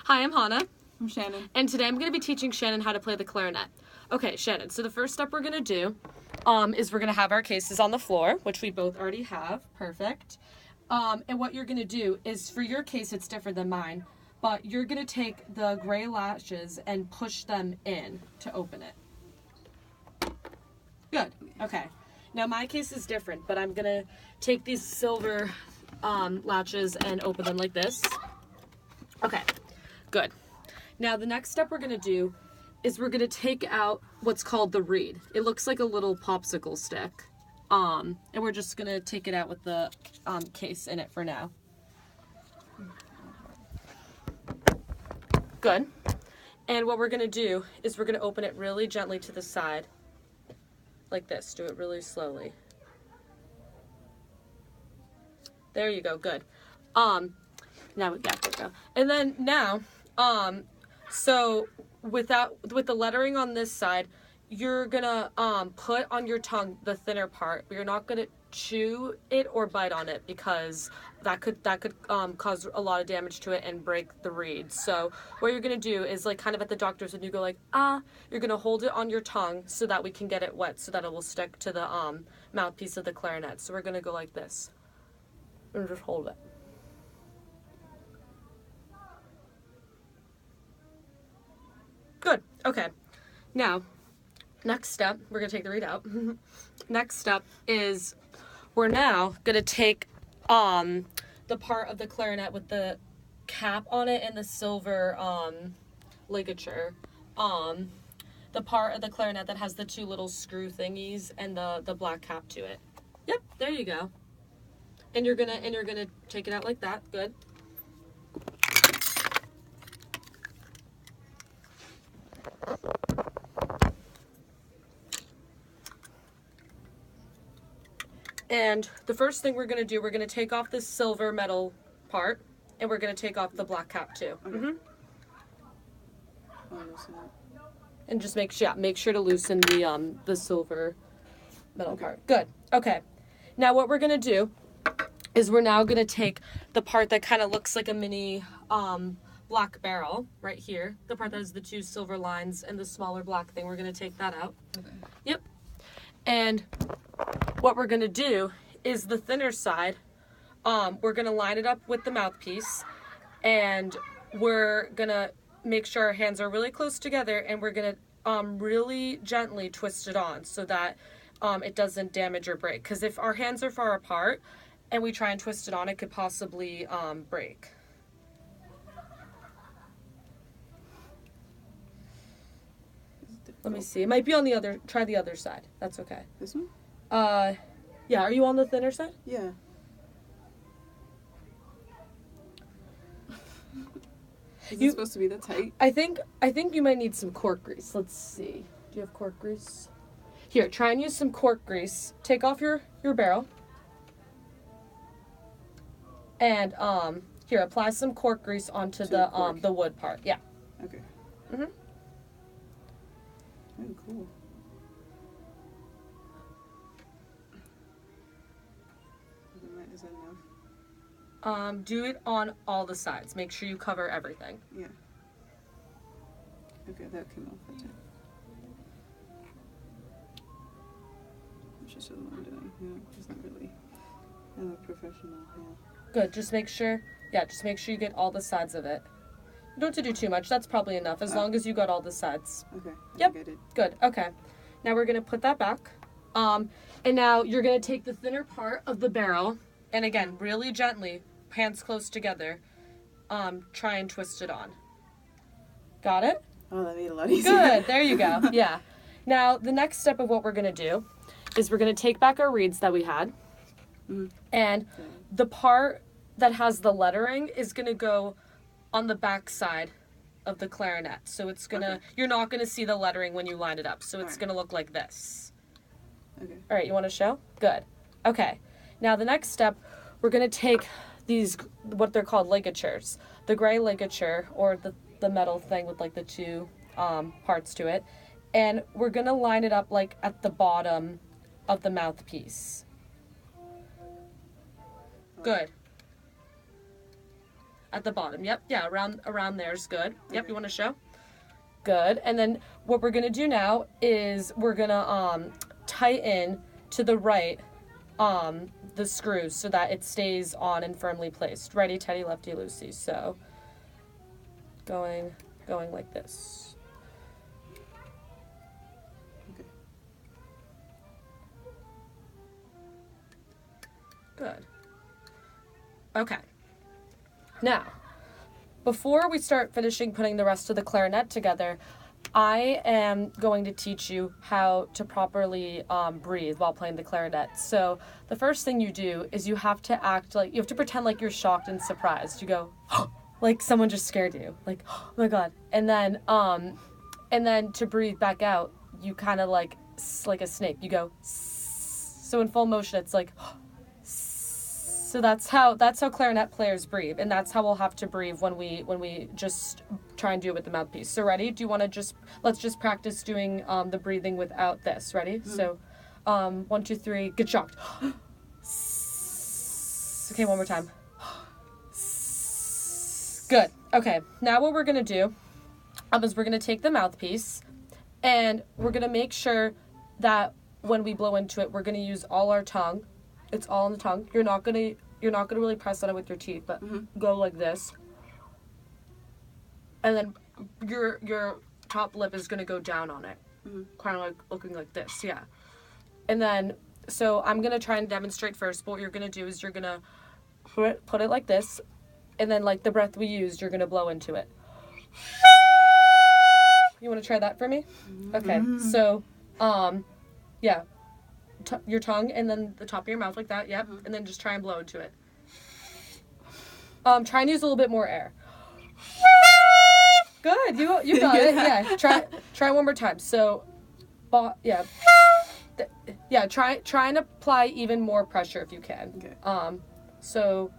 Hi, I'm Hannah. I'm Shannon. And today I'm going to be teaching Shannon how to play the clarinet. Okay, Shannon, so the first step we're going to do is we're going to have our cases on the floor, which we both already have. Perfect. And what you're going to do is, for your case, it's different than mine, but you're going to take the gray latches and push them in to open it. Good. Okay. Now my case is different, but I'm going to take these silver latches and open them like this. Okay. Good. Now the next step we're going to do is we're going to take out what's called the reed. It looks like a little popsicle stick. And we're just going to take it out with the case in it for now. Good. And what we're going to do is we're going to open it really gently to the side. Like this. Do it really slowly. There you go. Good. Now we got to go. And then now, so with the lettering on this side, you're gonna put on your tongue the thinner part. You're not gonna chew it or bite on it because that could cause a lot of damage to it and break the reed. So what you're gonna do is, like, kind of at the doctor's when you go like you're gonna hold it on your tongue so that we can get it wet so that it will stick to the mouthpiece of the clarinet. So we're gonna go like this and just hold it. Good. Okay. Now, next step, we're going to take the reed out. Next step is we're now going to take the part of the clarinet with the cap on it and the silver ligature. The part of the clarinet that has the two little screw thingies and the black cap to it. Yep, there you go. And you're going to take it out like that. Good. And the first thing we're going to do, we're going to take off this silver metal part, and we're going to take off the black cap too. Okay. And just make sure to loosen the silver metal part. Good. Okay. Now what we're going to do is we're now going to take the part that kind of looks like a mini black barrel right here, the part that has the two silver lines and the smaller black thing. We're going to take that out. Okay. Yep. And what we're going to do is the thinner side, we're going to line it up with the mouthpiece, and we're going to make sure our hands are really close together, and we're going to really gently twist it on so that it doesn't damage or break. Because if our hands are far apart and we try and twist it on, it could possibly break. Let me see. It might be on the other. Try the other side. That's okay. This one? Yeah. Are you on the thinner side? Yeah. Is it supposed to be that tight? I think you might need some cork grease. Let's see. Do you have cork grease? Here, try and use some cork grease. Take off your barrel. And here, apply some cork grease onto the wood part. Yeah. Okay. Mhm. Oh, cool. Is that enough? Do it on all the sides. Make sure you cover everything. Yeah. Okay, that came off. That's it. She shows what I'm doing. Yeah, it's not really. I'm a professional. Yeah. Good. Just make sure you get all the sides of it. You don't have to do too much. That's probably enough, as long as you got all the sides. Okay. Yep. I get it. Good. Okay. Now we're going to put that back. And now you're going to take the thinner part of the barrel, and again, really gently, hands close together, try and twist it on. Got it? Oh, that made it a lot easier. Good. There you go. Yeah. Now, the next step of what we're going to do is we're going to take back our reeds that we had, and the part that has the lettering is going to go on the back side of the clarinet. So it's going to, you're not going to see the lettering when you line it up. So it's going to look like this. Okay. All right, you want to show? Good. Okay. Now the next step, we're going to take these, what they're called ligatures, the gray ligature, or the metal thing with like the two parts to it, and we're going to line it up like at the bottom of the mouthpiece. Good. At the bottom. Yep. Yeah. Around there is good. Yep. You want to show? Good. And then what we're gonna do now is we're gonna tighten to the right the screws so that it stays on and firmly placed. Righty tighty, lefty loosey. So going like this. Okay. Good. Okay. Now, before we start finishing putting the rest of the clarinet together, I am going to teach you how to properly breathe while playing the clarinet. So the first thing you do is you have to pretend like you're shocked and surprised. You go, like someone just scared you, like, oh my God. And then to breathe back out, you kind of like a snake. You go, so in full motion, it's like, so that's how clarinet players breathe, and that's how we'll have to breathe when we just try and do it with the mouthpiece. So ready? Do you want to let's just practice doing the breathing without this. Ready? Mm-hmm. So 1, 2, 3, get shocked. Okay, one more time. Good. Okay, now what we're gonna do is we're gonna take the mouthpiece and we're gonna make sure that when we blow into it, we're gonna use all our tongue. It's all on the tongue. You're not gonna really press on it with your teeth, but go like this. And then your top lip is gonna go down on it, kind of like looking like this, yeah. And then, so I'm gonna try and demonstrate first. But what you're gonna do is you're gonna put it like this, and then like the breath we used, you're gonna blow into it. You want to try that for me? Okay. So, yeah. Your tongue and then the top of your mouth like that, yep. And then just try and blow into it. Try and use a little bit more air. Good, you got it. Yeah, try one more time. So, yeah, yeah. Try and apply even more pressure if you can. Okay. So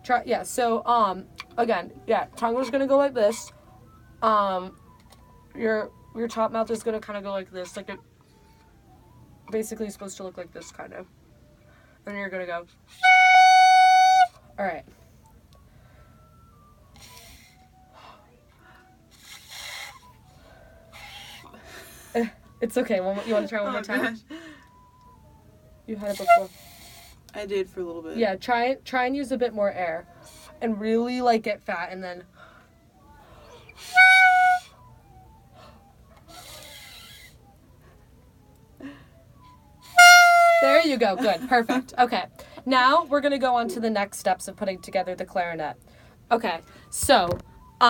try. Yeah. So again, yeah. Tongue was gonna go like this. Your top mouth is gonna kind of go like this, like it. Basically supposed to look like this, kind of. And you're gonna go. All right. It's okay. You want to try one more time? Gosh. You had it before. I did for a little bit. Yeah. Try and use a bit more air, and really like get fat, and then. There you go. Good. Perfect. Okay. Now we're going to go on to the next steps of putting together the clarinet. Okay. So,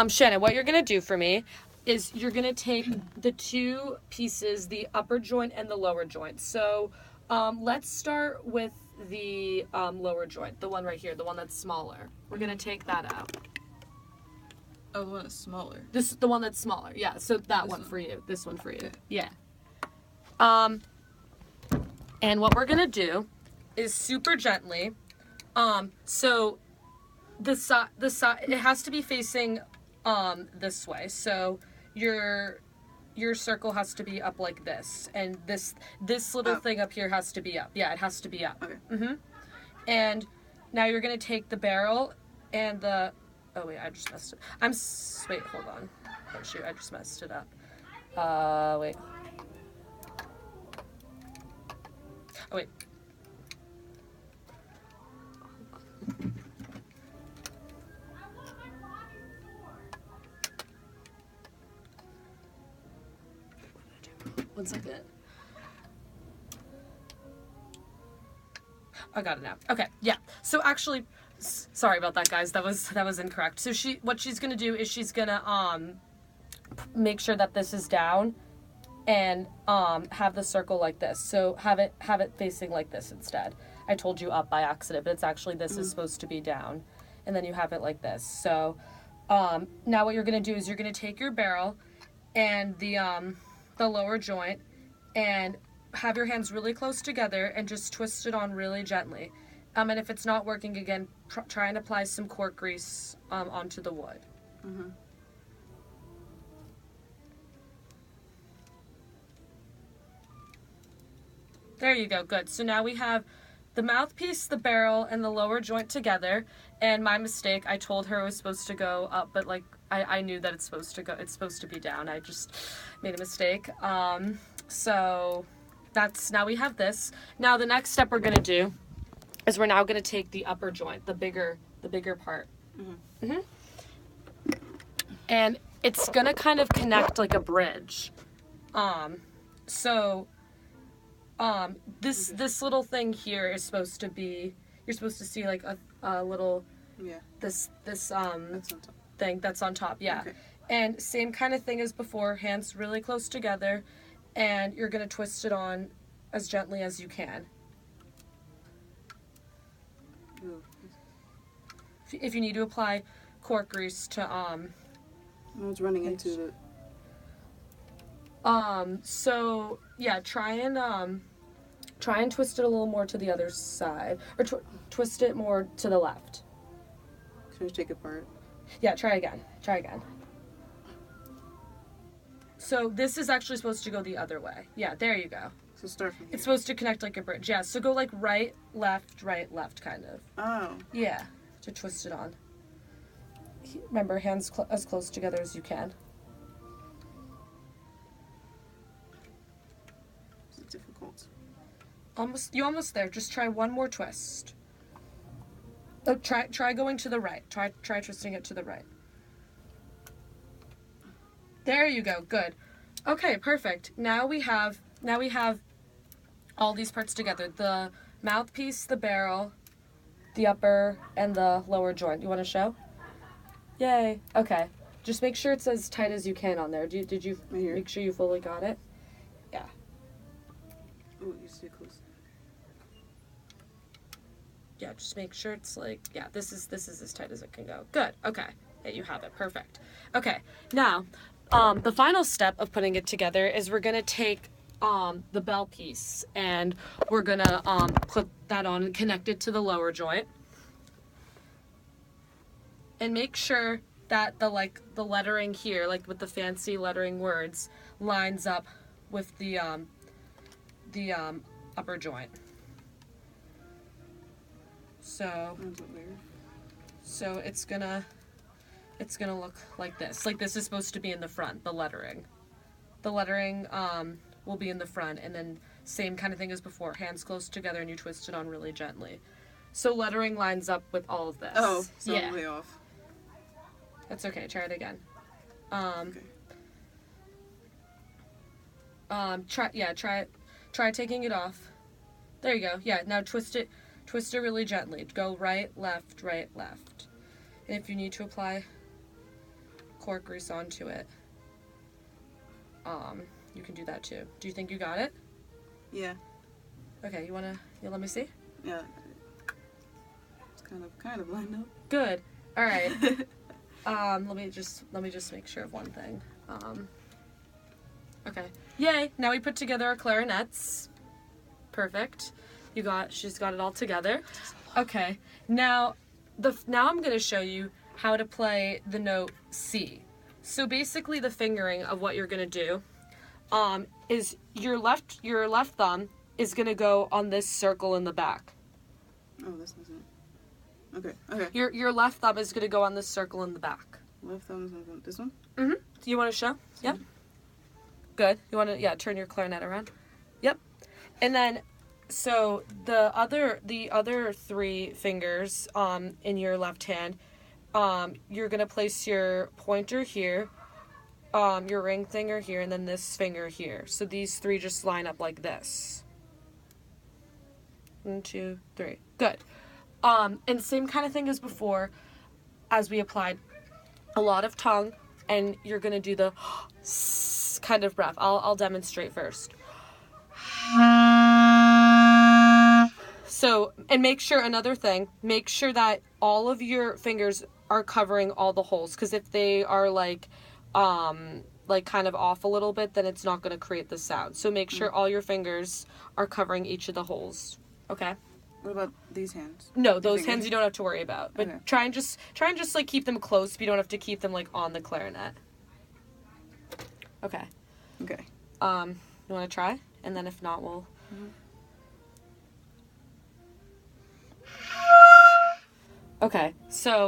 Shannon, what you're going to do for me is you're going to take the two pieces, the upper joint and the lower joint. So, let's start with the lower joint, the one right here, the one that's smaller. We're going to take that out. Oh, the one that's smaller. The one that's smaller. Yeah. So that This one one. for you. This one for you. Okay. Yeah. And what we're gonna do is super gently. So the side it has to be facing this way. So your circle has to be up like this, and this little thing up here has to be up. Yeah, it has to be up. Okay. And now you're gonna take the barrel and the. Oh wait, I just messed it. Wait, hold on. Oh shoot, I just messed it up. Wait. Oh wait. One second. I got it now. Okay, yeah. So actually, sorry about that, guys. That was incorrect. So what she's gonna do is she's gonna make sure that this is down, and have the circle like this. So have it facing like this instead. I told you up by accident, but it's actually this is supposed to be down, and then you have it like this. So now what you're gonna do is you're gonna take your barrel and the lower joint and have your hands really close together and just twist it on really gently. And if it's not working again, try and apply some cork grease onto the wood. There you go, good. So now we have the mouthpiece, the barrel, and the lower joint together. And my mistake, I told her it was supposed to go up, but like I knew that it's supposed to be down. I just made a mistake. So that's, now we have this. Now the next step we're gonna do is we're now gonna take the upper joint, the bigger part. And it's gonna kind of connect like a bridge. This little thing here is supposed to be, you're supposed to see like a little, this That's on top. thing that's on top, yeah. Okay. And same kind of thing as before, hands really close together, and you're gonna twist it on as gently as you can. Ooh. If you need to apply cork grease to I was running into the. so yeah, try and twist it a little more to the other side, or twist it more to the left. Should I take it apart? Yeah, try again. So this is actually supposed to go the other way. Yeah, there you go. So start from here. It's supposed to connect like a bridge. Yeah, so go like right, left, kind of. Oh. Yeah, to twist it on. Remember, hands as close together as you can. It's difficult. You're almost there. Just try one more twist. Oh, try going to the right. Try twisting it to the right. There you go. Good. Okay, perfect. Now we have all these parts together. The mouthpiece, the barrel, the upper, and the lower joint. You want to show? Yay. Okay. Just make sure it's as tight as you can on there. Did you Right here. make sure you fully got it? Yeah. Oh, you're too close. Yeah, just make sure it's like, yeah, this is as tight as it can go. Good. Okay. Yeah, you have it. Perfect. Okay. Now, the final step of putting it together is we're going to take the bell piece, and we're going to put that on and connect it to the lower joint. And make sure that the lettering here, like with the fancy lettering words, lines up with the upper joint. So it's gonna look like this. Like this is supposed to be in the front, the lettering. The lettering will be in the front, and then same kind of thing as before, hands close together and you twist it on really gently. So lettering lines up with all of this. Oh, so yeah. I'm way off. That's okay, try it again. Okay. Try taking it off. There you go. Yeah, now twist it really gently. Go right, left. And if you need to apply cork grease onto it, you can do that too. Do you think you got it? Yeah. Okay, you let me see? Yeah. It's kind of lined up. Good. All right. Let me just make sure of one thing. Okay. Yay! Now we put together our clarinets. Perfect. She's got it all together. Okay. Now I'm going to show you how to play the note C. So basically the fingering of what you're going to do is your left thumb is going to go on this circle in the back. Oh, this isn't. Okay. Your left thumb is going to go on this circle in the back. Left thumb is on this one? Mm-hmm. Do you want to show? Yep. Good. You want to, turn your clarinet around? Yep. And then, so the other three fingers in your left hand, you're going to place your pointer here, your ring finger here, and then this finger here. So these three just line up like this. 1, 2, 3. Good. And same kind of thing as before, as we applied a lot of tongue, and you're going to do the kind of breath. I'll demonstrate first. So, and make sure that all of your fingers are covering all the holes, because if they are like kind of off a little bit, then it's not going to create the sound. So make sure all your fingers are covering each of the holes. Okay? What about these hands? No, those hands you don't have to worry about. But Okay. try and just like keep them close, but you don't have to keep them like on the clarinet. Okay. Okay. You want to try? And then if not, we'll... Okay, so